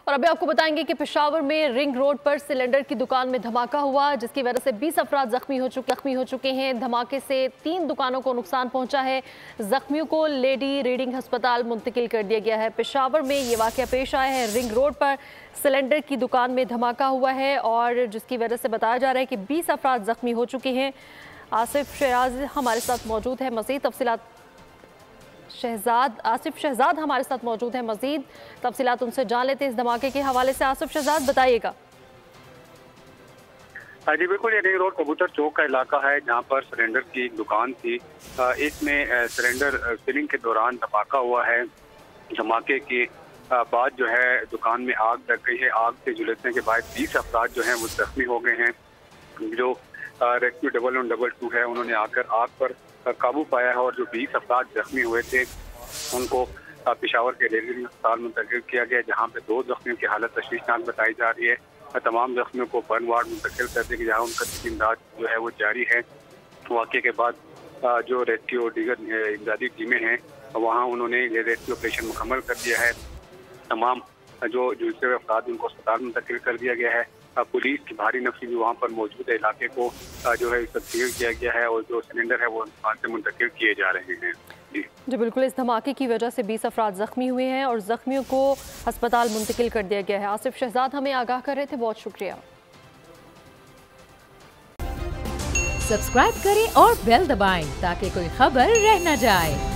और अभी आपको बताएंगे कि पेशावर में रिंग रोड पर सिलेंडर की दुकान में धमाका हुआ, जिसकी वजह से 20 अफराद जख्मी हो चुके हैं। धमाके से 3 दुकानों को नुकसान पहुंचा है। जख्मियों को लेडी रीडिंग अस्पताल मुंतकिल कर दिया गया है। पेशावर में ये वाकया पेश आया है। रिंग रोड पर सिलेंडर की दुकान में धमाका हुआ है और जिसकी वजह से बताया जा रहा है कि 20 अफराद जख्मी हो चुके हैं। आसिफ शहजाद हमारे साथ मौजूद है। मज़ीद तफसीलात आसिफ शहजाद हमारे साथ मौजूद है। मजीद तफसीलात उनसे जान लेते हैं इस धमाके के हवाले से। आसिफ शहजाद बताइएगा। हाँ जी बिल्कुल, ये रिंग रोड कबूतर चौक का इलाका है जहाँ पर सिलेंडर की एक दुकान थी। इसमें सिलेंडर फिलिंग के दौरान धमाका हुआ है। धमाके के बाद जो है दुकान में आग लग गई है। आग से झुलसने के बाद 20 अफराद जो हैं वो जख्मी हो गए हैं। जो रेस्क्यू 112 है उन्होंने आकर आग पर काबू पाया है और जो 20 अफराद जख्मी हुए थे उनको पेशावर के रेलवे अस्पताल मुंतकिल किया गया, जहाँ पे 2 जख्मियों की हालत तशवीशनाक बताई जा रही है। तमाम जख्मियों को बर्न वार्ड मुंतकिल कर दिया गया, जहाँ उनका इमदाद जो है वो जारी है। वाक़े के बाद जो रेस्क्यू और दीगर इमदादी टीमें हैं वहाँ उन्होंने ये रेस्क्यू ऑपरेशन मुकम्मल कर दिया है। तमाम जो झुलसे हुए अफराद उनको अस्पताल मुंतकिल कर दिया गया है। पुलिस की भारी नफरी भी वहाँ पर मौजूद है। इलाके को जो है तब्दील किया गया है और जो सिलेंडर है वो वहाँ से मुंतकिल किए जा रहे हैं। जी बिल्कुल, इस धमाके की वजह से 20 अफराद जख्मी हुए हैं और जख्मियों को अस्पताल मुंतकिल कर दिया गया है। आसिफ शहजाद हमें आगाह कर रहे थे, बहुत शुक्रिया। सब्सक्राइब करें और बेल दबाएं ताकि कोई खबर रह न जाए।